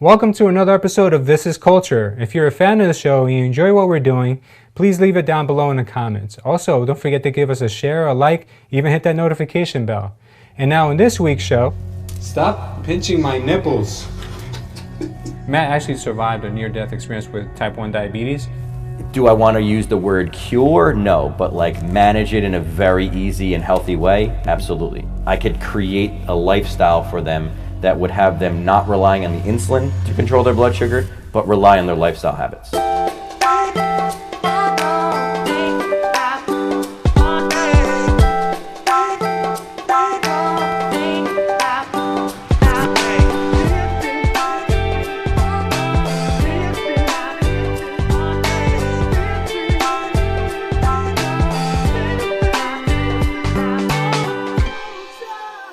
Welcome to another episode of This is Culture. If you're a fan of the show and you enjoy what we're doing, please leave it down below in the comments. Also, don't forget to give us a share, a like, even hit that notification bell. And now in this week's show... Stop pinching my nipples. Matt actually survived a near-death experience with type 1 diabetes. Do I want to use the word cure? No, but like manage it in a very easy and healthy way? Absolutely. I could create a lifestyle for them that would have them not relying on the insulin to control their blood sugar, but rely on their lifestyle habits.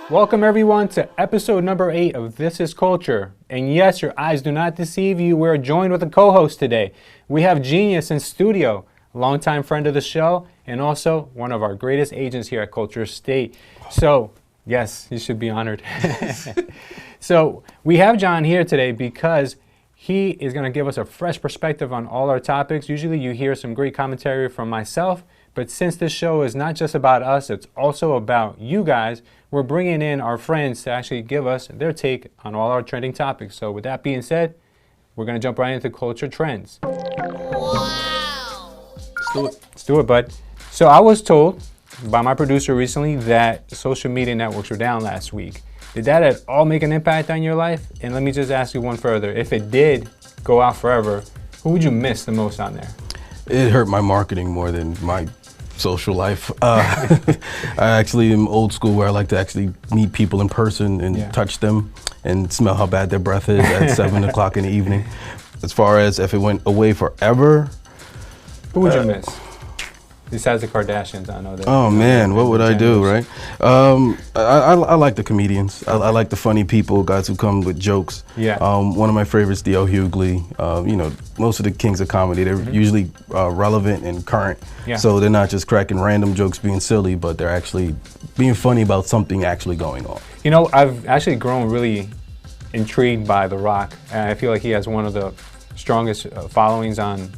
Welcome everyone to episode number 8 of This is Culture. And yes, your eyes do not deceive you. We're joined with a co-host today. We have Genius in studio, a longtime friend of the show, and also one of our greatest agents here at Culture State. So, yes, you should be honored. So, we have John here today because he is going to give us a fresh perspective on all our topics. Usually you hear some great commentary from myself, but since this show is not just about us, it's also about you guys, we're bringing in our friends to actually give us their take on all our trending topics. So with that being said, we're going to jump right into culture trends. Wow! Let's do it, bud. So I was told by my producer recently that social media networks were down last week. Did that at all make an impact on your life? And let me just ask you one further. If it did go out forever, who would you miss the most on there? It hurt my marketing more than my social life. I actually am old school where I like to actually meet people in person and touch them and smell how bad their breath is at 7 o'clock in the evening. As far as if it went away forever. Who would you miss? Besides the Kardashians, I know that. Oh man, what would I do, right? I like the comedians. I like the funny people, guys who come with jokes. Yeah. One of my favorites, D.L. Hughley. You know, most of the kings of comedy, they're usually relevant and current. Yeah. So they're not just cracking random jokes being silly, but they're actually being funny about something actually going on. You know, I've actually grown really intrigued by The Rock. And I feel like he has one of the strongest followings on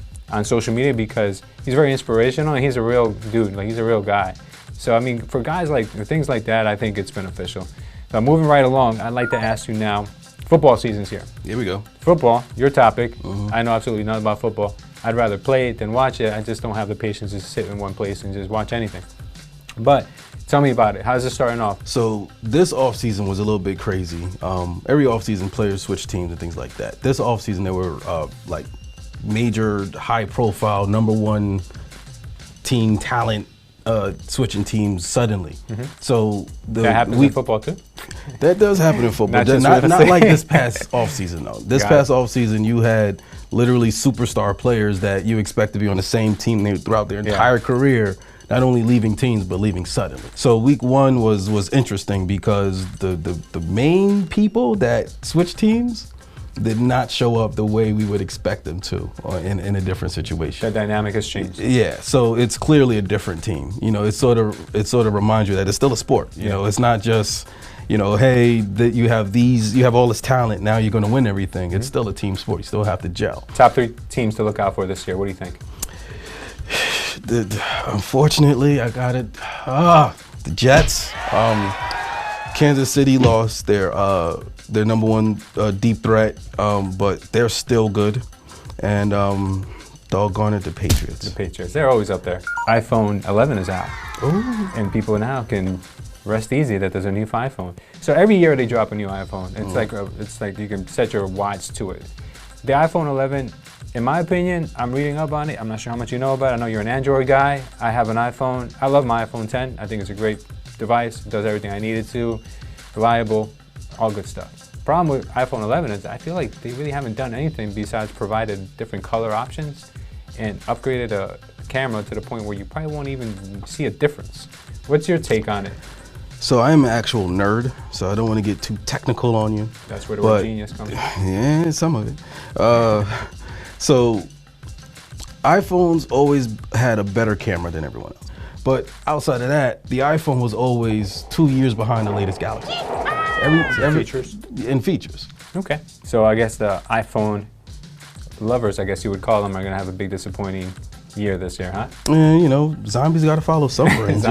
social media because he's very inspirational and he's a real dude, like he's a real guy. So I mean, for guys like things like that, I think it's beneficial. So moving right along, I'd like to ask you now, football season's here. Here we go. Football, your topic. I know absolutely nothing about football. I'd rather play it than watch it. I just don't have the patience to sit in one place and just watch anything. But tell me about it. How's it starting off? So this offseason was a little bit crazy. Every offseason, players switch teams and things like that. This offseason, there were like major, high-profile, #1 team talent switching teams suddenly. So that happens in football too? That does happen in football. Not like this past offseason though. This past offseason, you had literally superstar players that you expect to be on the same team throughout their entire career, not only leaving teams but leaving suddenly. So week 1 was interesting because the main people that switched teams did not show up the way we would expect them to in a different situation. The dynamic has changed. Yeah, so it's clearly a different team. You know, it sort of reminds you that it's still a sport. You know, it's not just, you know, hey, that you have all this talent, now you're going to win everything. It's still a team sport. You still have to gel. Top 3 teams to look out for this year. What do you think? Unfortunately, I got it. The Jets. Kansas City lost their #1 deep threat, but they're still good. And doggone it, the Patriots. The Patriots, they're always up there. iPhone 11 is out. Ooh. And people now can rest easy that there's a new iPhone. So every year they drop a new iPhone. It's like you can set your watch to it. The iPhone 11, in my opinion, I'm reading up on it. I'm not sure how much you know about it. I know you're an Android guy. I have an iPhone. I love my iPhone 10. I think it's a great device. It does everything I need it to. Reliable, all good stuff. Problem with iPhone 11 is I feel like they really haven't done anything besides provided different color options and upgraded a camera to the point where you probably won't even see a difference. What's your take on it? So I am an actual nerd, so I don't want to get too technical on you. That's where the word genius comes from. Yeah, some of it. So iPhones always had a better camera than everyone else. But outside of that, the iPhone was always 2 years behind the latest Galaxy. Every features. In features. Okay. So I guess the iPhone lovers, I guess you would call them, are going to have a big disappointing year this year, huh? And, you know, zombies got to follow some brands.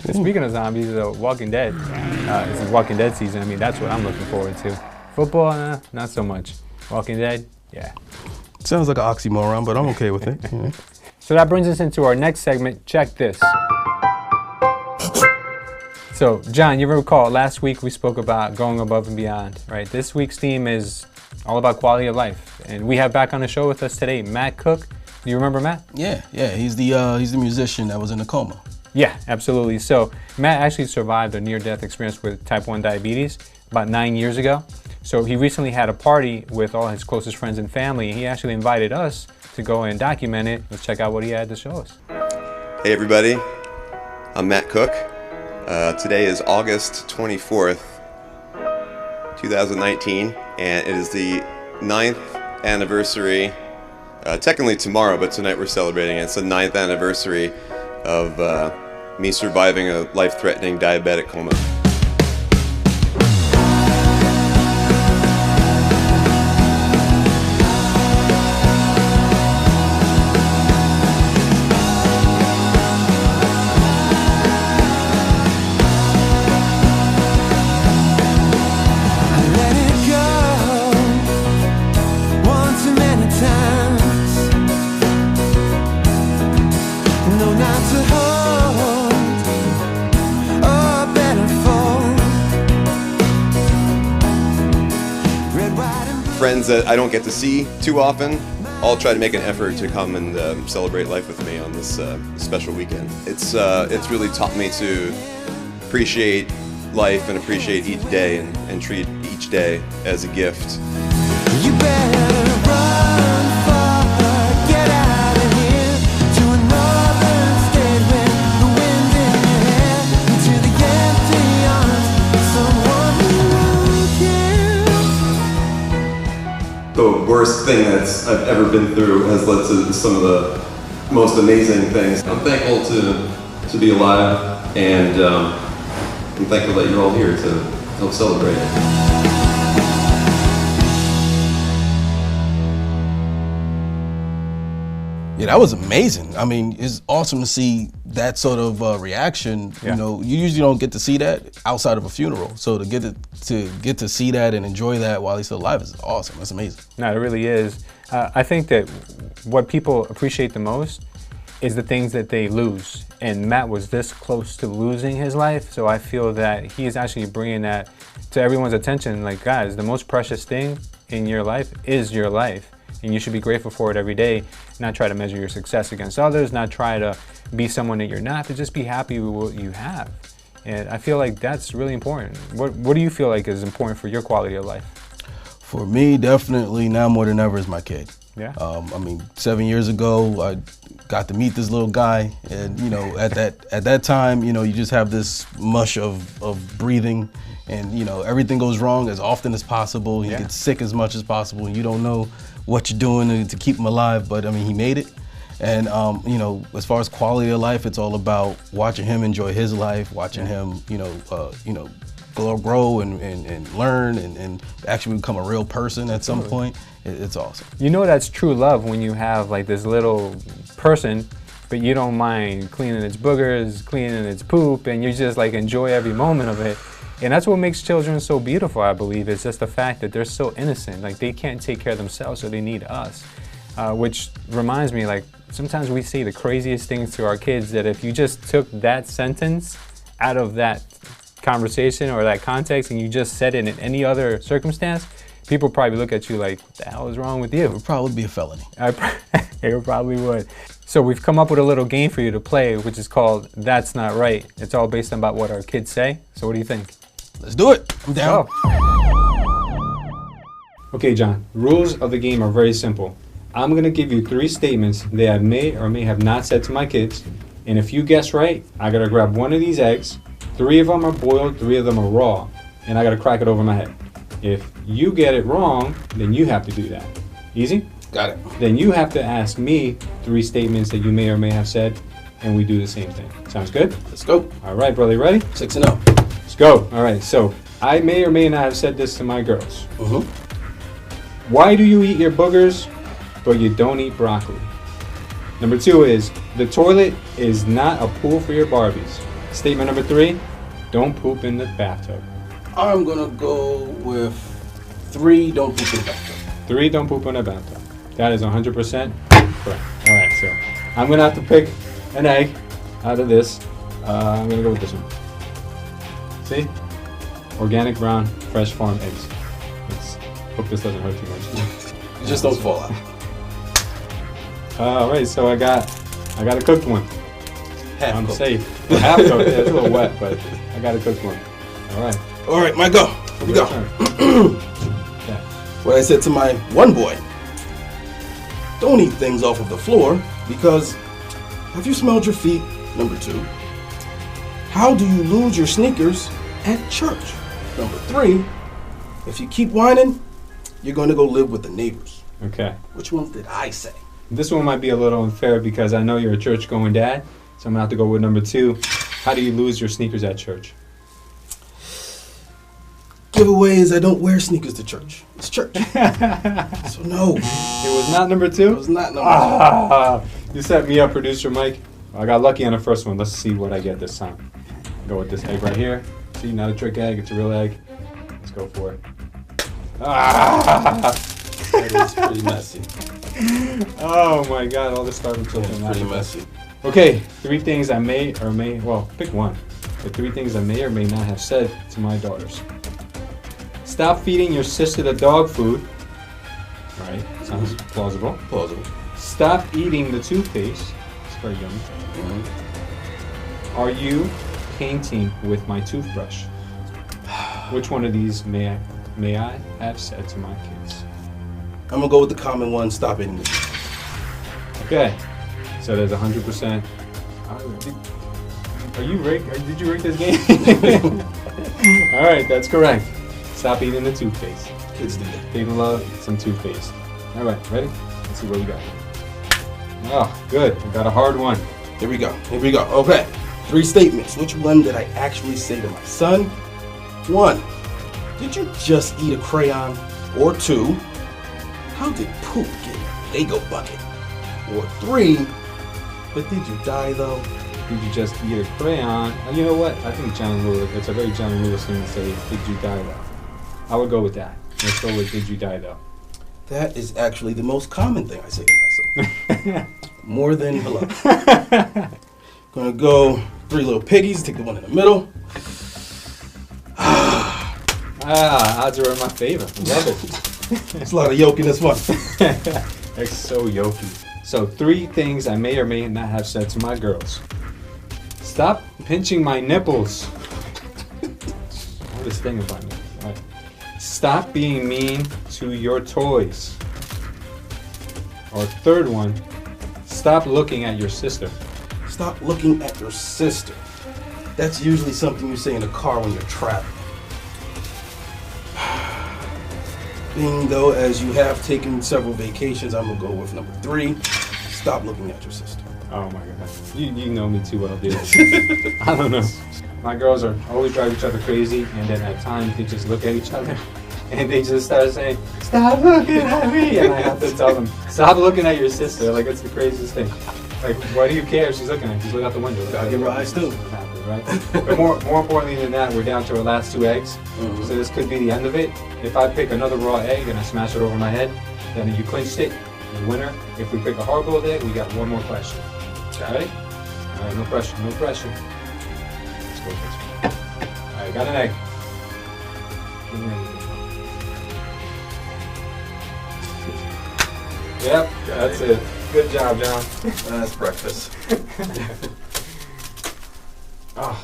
Speaking of zombies, Walking Dead. It's Walking Dead season. I mean, that's what I'm looking forward to. Football, not so much. Walking Dead, yeah. Sounds like an oxymoron, but I'm okay with it. Yeah. So that brings us into our next segment. Check this. So, John, you recall last week we spoke about going above and beyond, right? This week's theme is all about quality of life. And we have back on the show with us today, Matt Cook. Do you remember Matt? Yeah. He's the musician that was in a coma. Yeah, absolutely. So Matt actually survived a near-death experience with type 1 diabetes about 9 years ago. So he recently had a party with all his closest friends and family. He actually invited us to go and document it. Let's check out what he had to show us. Hey everybody, I'm Matt Cook. Today is August 24th, 2019, and it is the 9th anniversary, technically tomorrow, but tonight we're celebrating it. It's the 9th anniversary of me surviving a life-threatening diabetic coma. Friends that I don't get to see too often, all try to make an effort to come and celebrate life with me on this special weekend. It's really taught me to appreciate life and appreciate each day and treat each day as a gift. You better run far, get out of here to another state where the wind in your hair, into the empty arms of someone who cares. The worst thing I've ever been through has led to some of the most amazing things. I'm thankful to be alive, and I'm thankful that you're all here to help celebrate it. Yeah, that was amazing. I mean, it's awesome to see that sort of reaction. Yeah. You know, you usually don't get to see that outside of a funeral. So to get to see that and enjoy that while he's still alive is awesome. That's amazing. No, it really is. I think that what people appreciate the most is the things that they lose. And Matt was this close to losing his life, so I feel that he is actually bringing that to everyone's attention. Like, guys, the most precious thing in your life is your life. And you should be grateful for it every day, not try to measure your success against others, not try to be someone that you're not, but just be happy with what you have. And I feel like that's really important. What do you feel like is important for your quality of life? For me, definitely now more than ever is my kid. Yeah. I mean, 7 years ago, I got to meet this little guy, and you know, at that time, you know, you just have this mush of breathing, and you know, everything goes wrong as often as possible. He gets sick as much as possible, and you don't know what you're doing to keep him alive. But I mean, he made it, and you know, as far as quality of life, it's all about watching him enjoy his life, watching him, you know, grow and learn and actually become a real person at some point. It's awesome. You know that's true love when you have like this little person, but you don't mind cleaning its boogers, cleaning its poop, and you just like enjoy every moment of it. And that's what makes children so beautiful, I believe. It's just the fact that they're so innocent. Like they can't take care of themselves, so they need us. Which reminds me, like sometimes we say the craziest things to our kids that if you just took that sentence out of that conversation or that context and you just said it in any other circumstance, people probably look at you like, what the hell is wrong with you? It would probably be a felony. It probably would. So we've come up with a little game for you to play, which is called That's Not Right. It's all based on about what our kids say. So what do you think? Let's do it. I'm down. Okay, John. Rules of the game are very simple. I'm going to give you 3 statements that I may or may have not said to my kids. And if you guess right, I got to grab one of these eggs. 3 of them are boiled, 3 of them are raw. And I got to crack it over my head. If you get it wrong, then you have to do that. Easy? Got it. Then you have to ask me 3 statements that you may or may have said, and we do the same thing. Sounds good? Let's go. All right, brother, ready? 6-0. Let's go. All right, so I may or may not have said this to my girls. Mm-hmm. Why do you eat your boogers, but you don't eat broccoli? Number 2 is, the toilet is not a pool for your Barbies. Statement number 3, don't poop in the bathtub. I'm gonna go with 3, don't poop in the bathtub. 3, don't poop in the bathtub. That is 100% correct. Alright, so I'm gonna have to pick an egg out of this. I'm gonna go with this one. See? Organic brown, fresh farm eggs. Hope this doesn't hurt too much. You just don't fall out. Alright, so I got a cooked one. I'm Half-cooked. safe. Half cooked, yeah, it's a little wet, but I got a cooked one. Alright. All right, my go. Here we Your go. turn. Yeah. What I said to my one boy, don't eat things off of the floor because have you smelled your feet? Number 2. How do you lose your sneakers at church? Number 3. If you keep whining, you're going to go live with the neighbors. Okay. Which ones did I say? This one might be a little unfair because I know you're a church-going dad, so I'm gonna have to go with number 2. How do you lose your sneakers at church? Giveaway is I don't wear sneakers to church. It's church. So no, It was not number it 2? was not number You set me up, producer Mike. I got lucky on the first one. Let's see what I get this time. Go with this egg right here. See, not a trick egg, it's a real egg. Let's go for it. 2. That is pretty messy. Oh my god, all the starving children. It's pretty messy. Okay, 3 things I may or may, well, pick one. The 3 things I may or may not have said to my daughters. Stop feeding your sister the dog food. Right, sounds plausible. Plausible. Stop eating the toothpaste. It's very yummy. Are you painting with my toothbrush? Which one of these may I have said to my kids? I'm gonna go with the common one. Stop eating it. Okay, so there's 100%. Are you rigged? Did you rig this game? All right, that's correct. Stop eating the toothpaste. Kids do that. They love some toothpaste. All right, ready? Let's see what we got. Oh, good. I got a hard one. Here we go. Here we go. Okay. 3 statements. Which one did I actually say to my son? 1. Did you just eat a crayon? Or 2. How did poop get in a Lego bucket? Or 3. But did you die though? Did you just eat a crayon? You know what? I think John Lewis, it's a very John Lewis thing to say, did you die though? I would go with that. Let's go with did you die though. That is actually the most common thing I say to myself. More than hello. Gonna go 3 little piggies, take the one in the middle. Odds are in my favor. Love it. There's a lot of yolk in this one. It's so yokey. So 3 things I may or may not have said to my girls. Stop pinching my nipples. What this thing about me? Right. Stop being mean to your toys. Or 3rd one, stop looking at your sister. Stop looking at your sister. That's usually something you say in a car when you're traveling. Being though, as you have taken several vacations, I'm gonna go with number 3. Stop looking at your sister. Oh my god. You know me too well, dude. I don't know. My girls are always drive each other crazy, and then at times they just look at each other and they just start saying, "Stop looking at me!" And I have to tell them, "Stop looking at your sister." Like, it's the craziest thing. Like, why do you care if she's looking at you? Just look out the window. Gotta give her eyes too. Right? But more importantly than that, we're down to our last 2 eggs. So this could be the end of it. If I pick another raw egg and I smash it over my head, then you clinched it. You're the winner. If we pick a hard-boiled egg, we got one more question. Ready? All right, no pressure, no pressure. Let's go with this one. All right, got an egg. Give me an egg. Yep, that's it. Good job, John. That's breakfast. Oh.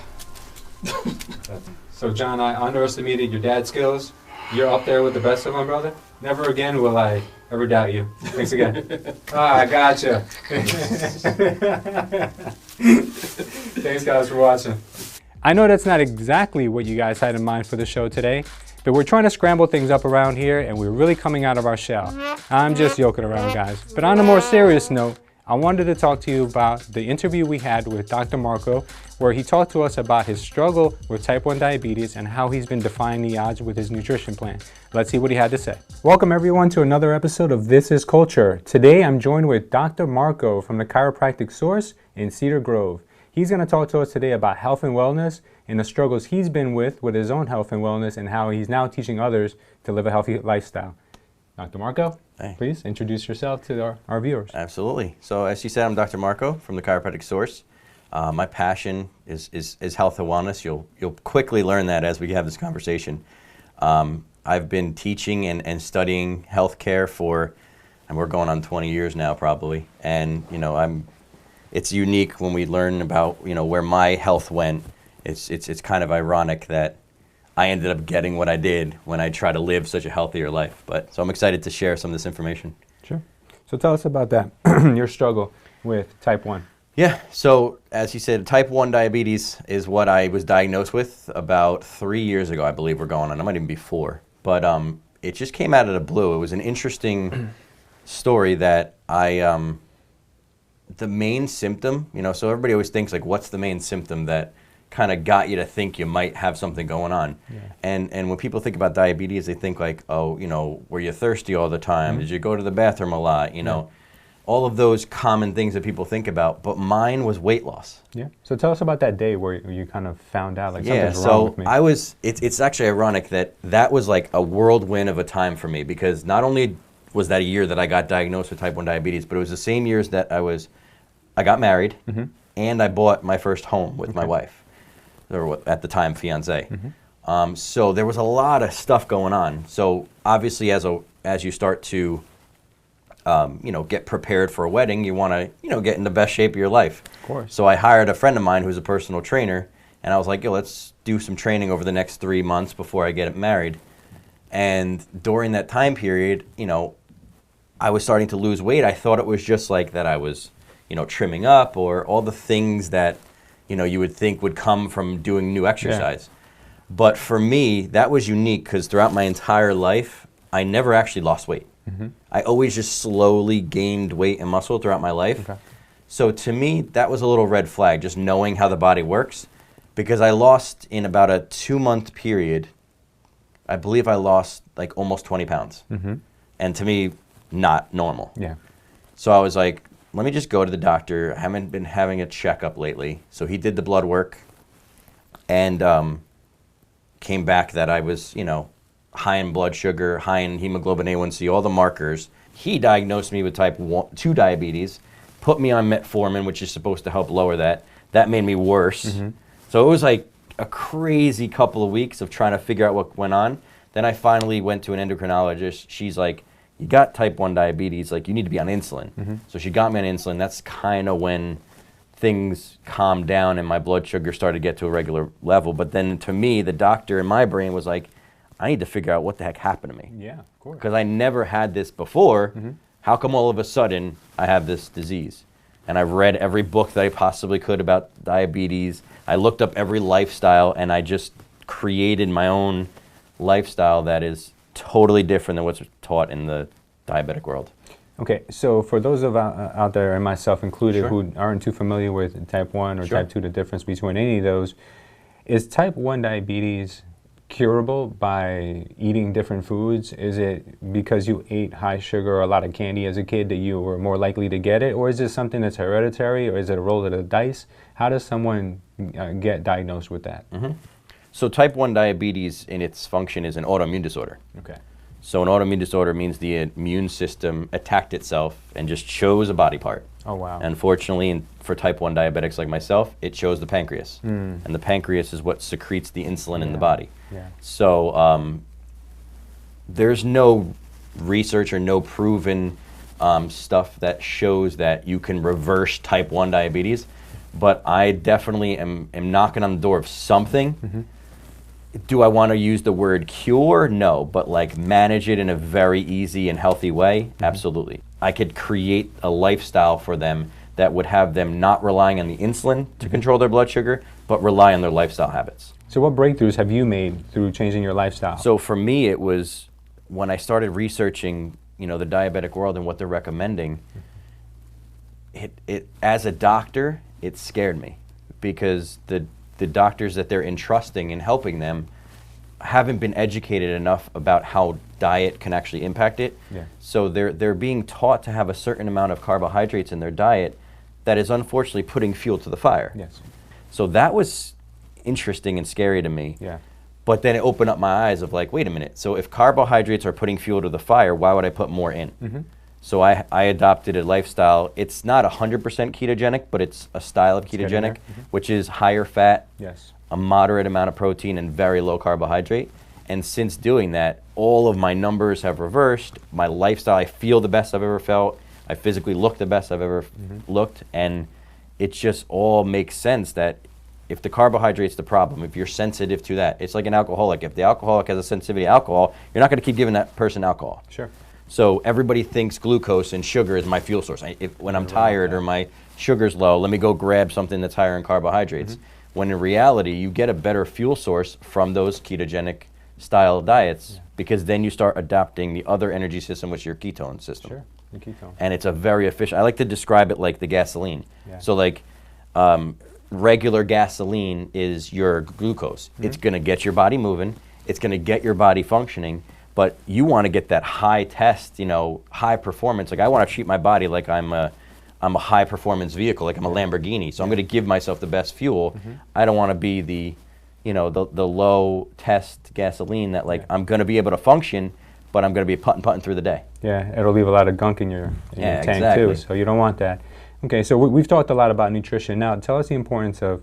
So, John, I underestimated your dad skills. You're up there with the best of them, brother. Never again will I ever doubt you. Thanks again. I gotcha. Thanks, guys, for watching. I know that's not exactly what you guys had in mind for the show today, but we're trying to scramble things up around here, and we're really coming out of our shell. I'm just joking around, guys. But on a more serious note, I wanted to talk to you about the interview we had with Dr. Marco, where he talked to us about his struggle with type 1 diabetes and how he's been defying the odds with his nutrition plan. Let's see what he had to say. Welcome everyone to another episode of This is Culture. Today I'm joined with Dr. Marco from the Chiropractic Source in Cedar Grove. He's going to talk to us today about health and wellness and the struggles he's been with his own health and wellness and how he's now teaching others to live a healthy lifestyle. Dr. Marco, Hey. Please introduce yourself to our viewers. Absolutely. So as you said, I'm Dr. Marco from the Chiropractic Source. My passion is health and wellness. You'll quickly learn that as we have this conversation. I've been teaching and studying healthcare and we're going on 20 years now probably. And it's unique when we learn about where my health went. It's kind of ironic that I ended up getting what I did when I try to live such a healthier life. So I'm excited to share some of this information. Sure. So tell us about that, your struggle with type 1. Yeah, so as you said, type 1 diabetes is what I was diagnosed with about 3 years ago, I believe we're going on. It might even be 4. But it just came out of the blue. It was an interesting story that the main symptom, so everybody always thinks like, what's the main symptom that kind of got you to think you might have something going on? Yeah. And when people think about diabetes, they think like, oh, were you thirsty all the time? Did you go to the bathroom a lot? All of those common things that people think about, but mine was weight loss. Yeah. So tell us about that day where you kind of found out like something's wrong with me. It's actually ironic that was like a whirlwind of a time for me, because not only was that a year that I got diagnosed with type 1 diabetes, but it was the same years that I got married and I bought my first home with my wife, or at the time fiance. So there was a lot of stuff going on. So obviously as you start to get prepared for a wedding, you want to, get in the best shape of your life. Of course. So I hired a friend of mine who's a personal trainer, and I was like, yo, let's do some training over the next 3 months before I get married. And during that time period, I was starting to lose weight. I thought it was just like that I was, trimming up, or all the things that, you would think would come from doing new exercise. Yeah. But for me, that was unique because throughout my entire life, I never actually lost weight. I always just slowly gained weight and muscle throughout my life. Okay. So to me, that was a little red flag, just knowing how the body works, because I lost in about a 2-month period, I believe I lost like almost 20 pounds. And to me, not normal. Yeah. So I was like, let me just go to the doctor. I haven't been having a checkup lately. So he did the blood work and came back that I was, high in blood sugar, high in hemoglobin A1C, all the markers. He diagnosed me with type 2 diabetes, put me on metformin, which is supposed to help lower that. That made me worse. So it was like a crazy couple of weeks of trying to figure out what went on. Then I finally went to an endocrinologist. She's like, you got type 1 diabetes, like you need to be on insulin. So she got me on insulin. That's kind of when things calmed down and my blood sugar started to get to a regular level. But then to me, the doctor in my brain was like, I need to figure out what the heck happened to me. Yeah, of course. Because I never had this before. How come all of a sudden I have this disease? And I've read every book that I possibly could about diabetes. I looked up every lifestyle, and I just created my own lifestyle that is totally different than what's taught in the diabetic world. Okay, so for those out there, and myself included, who aren't too familiar with type 1 or type 2, the difference between any of those, is type 1 diabetes curable by eating different foods? Is it because you ate high sugar or a lot of candy as a kid that you were more likely to get it? Or is it something that's hereditary, or is it a roll of the dice? How does someone get diagnosed with that? So type 1 diabetes in its function is an autoimmune disorder. Okay. So an autoimmune disorder means the immune system attacked itself and just chose a body part. Oh, wow. Unfortunately, for type 1 diabetics like myself, it chose the pancreas. And the pancreas is what secretes the insulin in the body. Yeah. So there's no research or no proven stuff that shows that you can reverse type 1 diabetes, but I definitely am knocking on the door of something. Do I want to use the word cure? No, but like manage it in a very easy and healthy way? Absolutely. I could create a lifestyle for them that would have them not relying on the insulin to control their blood sugar, but rely on their lifestyle habits. So what breakthroughs have you made through changing your lifestyle? So for me, it was when I started researching, the diabetic world and what they're recommending, it as a doctor, it scared me because the doctors that they're entrusting and helping them haven't been educated enough about how diet can actually impact it. Yeah. So they're being taught to have a certain amount of carbohydrates in their diet that is unfortunately putting fuel to the fire. Yes. So that was interesting and scary to me. Yeah. But then it opened up my eyes of like, wait a minute. So if carbohydrates are putting fuel to the fire, why would I put more in? Mm-hmm. So I adopted a lifestyle. It's not 100% ketogenic, but it's a style of ketogenic, which is higher fat, Yes. a moderate amount of protein, and very low carbohydrate. And since doing that, all of my numbers have reversed. My lifestyle, I feel the best I've ever felt. I physically look the best I've ever looked. And it just all makes sense that if the carbohydrate's the problem, if you're sensitive to that, it's like an alcoholic. If the alcoholic has a sensitivity to alcohol, you're not going to keep giving that person alcohol. Sure. So everybody thinks glucose and sugar is my fuel source. When I'm tired or my sugar's low, let me go grab something that's higher in carbohydrates. When in reality, you get a better fuel source from those ketogenic style diets because then you start adopting the other energy system, which is your ketone system. Sure. The ketone. And it's a very efficient, I like to describe it like the gasoline. Yeah. So like regular gasoline is your glucose. It's going to get your body moving. It's going to get your body functioning. But you want to get that high test, high performance. Like I want to treat my body like I'm a high performance vehicle, like I'm a Lamborghini. So I'm going to give myself the best fuel. I don't want to be the low test gasoline that I'm going to be able to function, but I'm going to be putting through the day. Yeah, it'll leave a lot of gunk in your tank exactly. too. So you don't want that. Okay, so we've talked a lot about nutrition. Now tell us the importance of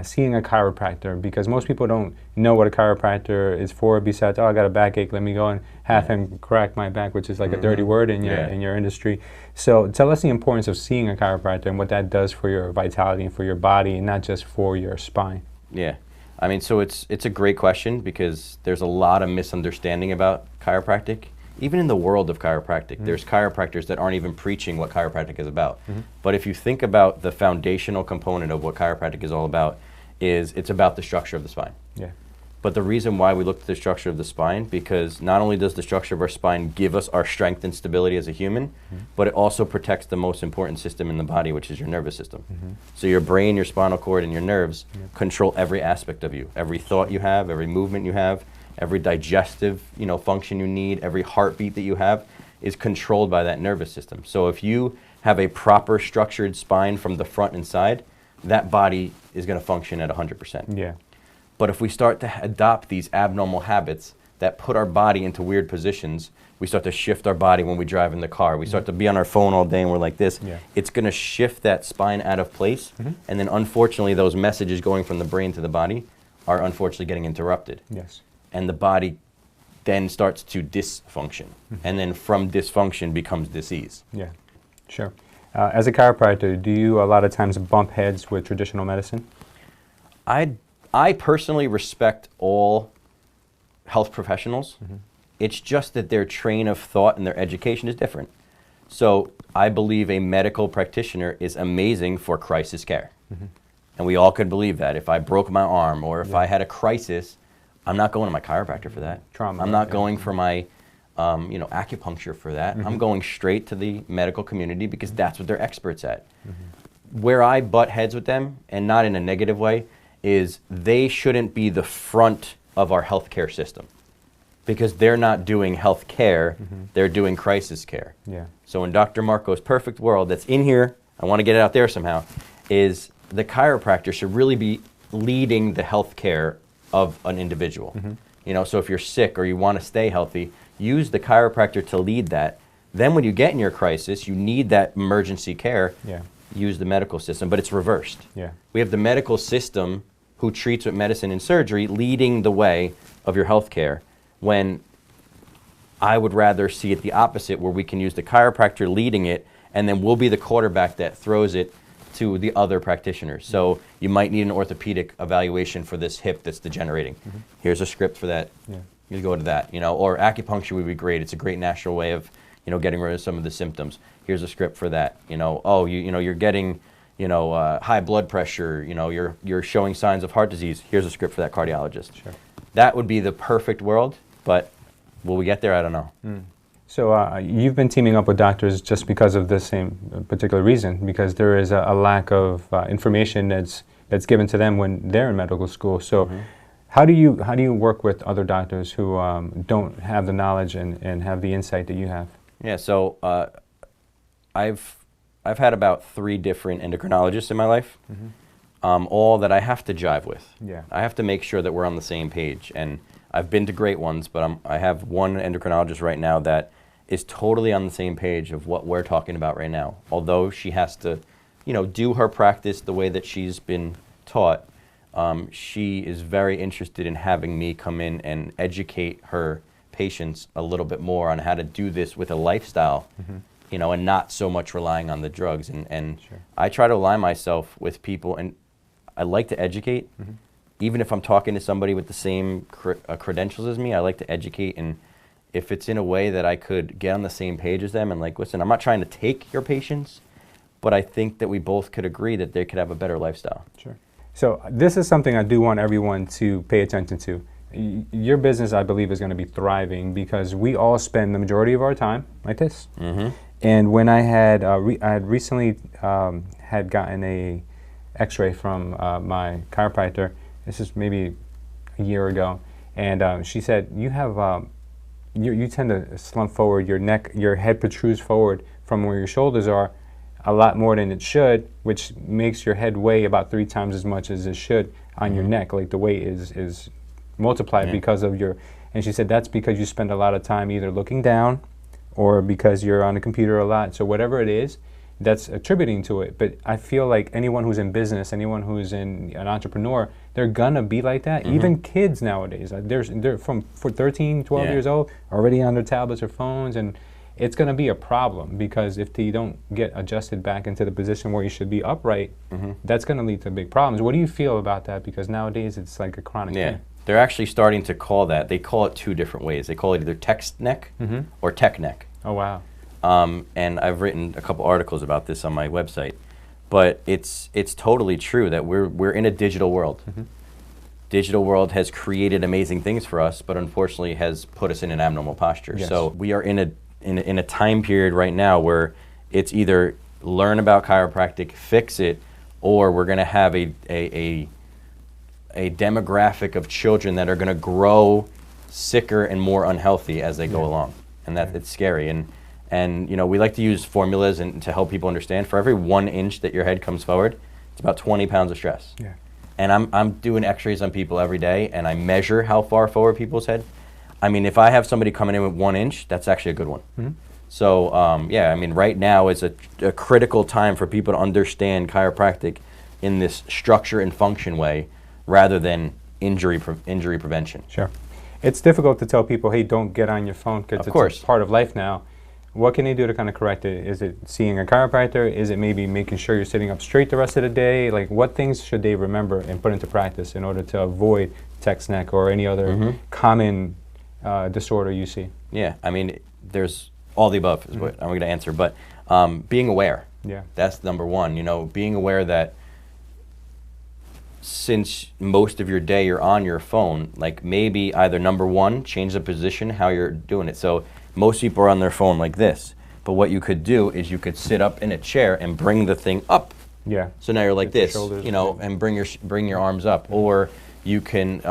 seeing a chiropractor, because most people don't know what a chiropractor is for besides, I got a backache, let me go and half and crack my back, which is like a dirty word in your industry. So tell us the importance of seeing a chiropractor and what that does for your vitality and for your body and not just for your spine. Yeah. I mean, so it's a great question because there's a lot of misunderstanding about chiropractic. Even in the world of chiropractic, there's chiropractors that aren't even preaching what chiropractic is about. But if you think about the foundational component of what chiropractic is all about, it's about the structure of the spine. Yeah. But the reason why we look at the structure of the spine, because not only does the structure of our spine give us our strength and stability as a human, but it also protects the most important system in the body, which is your nervous system. So your brain, your spinal cord, and your nerves control every aspect of you. Every thought you have, every movement you have, every digestive function you need, every heartbeat that you have is controlled by that nervous system. So if you have a proper structured spine from the front and side, that body is going to function at 100%. Yeah. But if we start to adopt these abnormal habits that put our body into weird positions, we start to shift our body when we drive in the car. We start to be on our phone all day and we're like this. Yeah. It's going to shift that spine out of place. And then unfortunately, those messages going from the brain to the body are unfortunately getting interrupted. Yes. And the body then starts to dysfunction. And then from dysfunction becomes disease. Yeah, sure. As a chiropractor, do you a lot of times bump heads with traditional medicine? I personally respect all health professionals. It's just that their train of thought and their education is different. So I believe a medical practitioner is amazing for crisis care. And we all could believe that. If I broke my arm or if I had a crisis, I'm not going to my chiropractor for that. Trauma. I'm not going for my acupuncture for that. I'm going straight to the medical community because that's what they're experts at. Where I butt heads with them, and not in a negative way, is they shouldn't be the front of our healthcare system because they're not doing health care, they're doing crisis care. Yeah. So in Dr. Marco's perfect world that's in here, I want to get it out there somehow, is the chiropractor should really be leading the health care of an individual. So if you're sick or you want to stay healthy, use the chiropractor to lead that. Then when you get in your crisis, you need that emergency care, use the medical system, but it's reversed. Yeah. We have the medical system who treats with medicine and surgery leading the way of your health care, when I would rather see it the opposite, where we can use the chiropractor leading it, and then we'll be the quarterback that throws it to the other practitioners. So you might need an orthopedic evaluation for this hip that's degenerating. Here's a script for that. You go to that, or acupuncture would be great. It's a great natural way of, getting rid of some of the symptoms. Here's a script for that. You're getting, high blood pressure. You're showing signs of heart disease. Here's a script for that cardiologist. Sure. That would be the perfect world, but will we get there? I don't know. So you've been teaming up with doctors just because of the same particular reason, because there is a lack of information that's given to them when they're in medical school. So how do you work with other doctors who don't have the knowledge and have the insight that you have? Yeah, so I've had about 3 different endocrinologists in my life, all that I have to jive with. Yeah. I have to make sure that we're on the same page, and I've been to great ones, but I have one endocrinologist right now that is totally on the same page of what we're talking about right now. Although she has to, do her practice the way that she's been taught, she is very interested in having me come in and educate her patients a little bit more on how to do this with a lifestyle, and not so much relying on the drugs. And Sure. I try to align myself with people, and I like to educate. Even if I'm talking to somebody with the same credentials as me, I like to educate, and if it's in a way that I could get on the same page as them and like, listen, I'm not trying to take your patients, but I think that we both could agree that they could have a better lifestyle. Sure. So this is something I do want everyone to pay attention to. Your business, I believe, is going to be thriving because we all spend the majority of our time like this. And when I had recently had gotten a X-ray from my chiropractor. This is maybe a year ago, and she said you have you tend to slump forward. Your head protrudes forward from where your shoulders are a lot more than it should, which makes your head weigh about 3 times as much as it should on your neck. Like the weight is multiplied because of your. And she said that's because you spend a lot of time either looking down, or because you're on the computer a lot. So whatever it is, that's attributing to it. But I feel like anyone who's in business, anyone who's an entrepreneur, they're gonna be like that. Even kids nowadays, they're from 13, 12 years old, already on their tablets or phones, and it's gonna be a problem because if they don't get adjusted back into the position where you should be upright, that's gonna lead to big problems. What do you feel about that? Because nowadays it's like a chronic thing. They're actually starting to call that. They call it 2 different ways. They call it either text neck or tech neck. Oh wow. And I've written a couple articles about this on my website, but it's totally true that we're in a digital world. Digital world has created amazing things for us, but unfortunately has put us in an abnormal posture. Yes. So we are in a time period right now where it's either learn about chiropractic, fix it, or we're going to have a demographic of children that are going to grow sicker and more unhealthy as they go along, and that it's scary. And we like to use formulas and to help people understand. For every 1 inch that your head comes forward, it's about 20 pounds of stress. Yeah. And I'm doing X-rays on people every day, and I measure how far forward people's head. I mean, if I have somebody coming in with 1 inch, that's actually a good one. So right now is a critical time for people to understand chiropractic in this structure and function way, rather than injury prevention. Sure. It's difficult to tell people, hey, don't get on your phone because it's a part of life now. What can they do to kind of correct it? Is it seeing a chiropractor? Is it maybe making sure you're sitting up straight the rest of the day? Like, what things should they remember and put into practice in order to avoid text neck or any other common disorder you see? Yeah, I mean, there's all the above is what I'm going to answer, but being aware. Yeah. That's number one. Being aware that since most of your day you're on your phone, like maybe either number one, change the position, how you're doing it. So most people are on their phone like this, but what you could do is you could sit up in a chair and bring the thing up. Yeah. So now you're like this, shoulders, and bring your arms up. Or you can,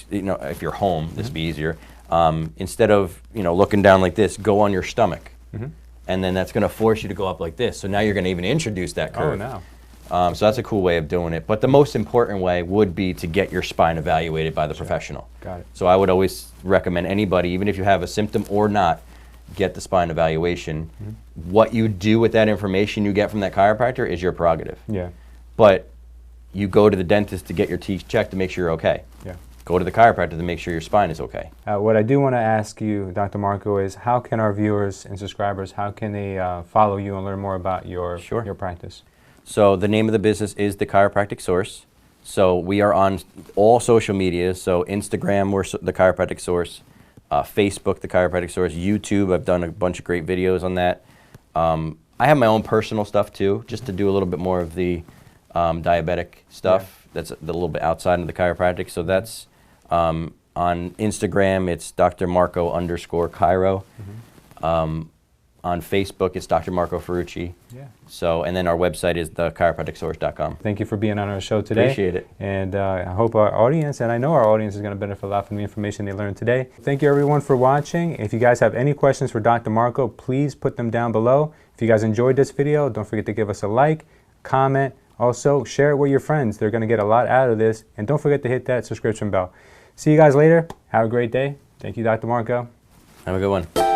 if you're home, this would be easier. Instead of looking down like this, go on your stomach, and then that's going to force you to go up like this. So now you're going to even introduce that curve. Oh, no. So that's a cool way of doing it. But the most important way would be to get your spine evaluated by the professional. Got it. So I would always recommend anybody, even if you have a symptom or not, get the spine evaluation. What you do with that information you get from that chiropractor is your prerogative. Yeah. But you go to the dentist to get your teeth checked to make sure you're okay. Yeah. Go to the chiropractor to make sure your spine is okay. What I do want to ask you, Dr. Marco, is how can our viewers and subscribers, how can they follow you and learn more about your practice? So the name of the business is The Chiropractic Source. So we are on all social media. So Instagram, we're The Chiropractic Source. Facebook, The Chiropractic Source. YouTube, I've done a bunch of great videos on that. I have my own personal stuff too, just to do a little bit more of the diabetic stuff. That's a little bit outside of the chiropractic. So that's on Instagram, it's Dr. Marco _Chiro. On Facebook, it's Dr. Marco Ferrucci. Yeah. So, and then our website is thechiropracticsource.com. Thank you for being on our show today. Appreciate it. And I hope our audience, and I know our audience is going to benefit a lot from the information they learned today. Thank you everyone for watching. If you guys have any questions for Dr. Marco, please put them down below. If you guys enjoyed this video, don't forget to give us a like, comment, also share it with your friends. They're going to get a lot out of this. And don't forget to hit that subscription bell. See you guys later. Have a great day. Thank you, Dr. Marco. Have a good one.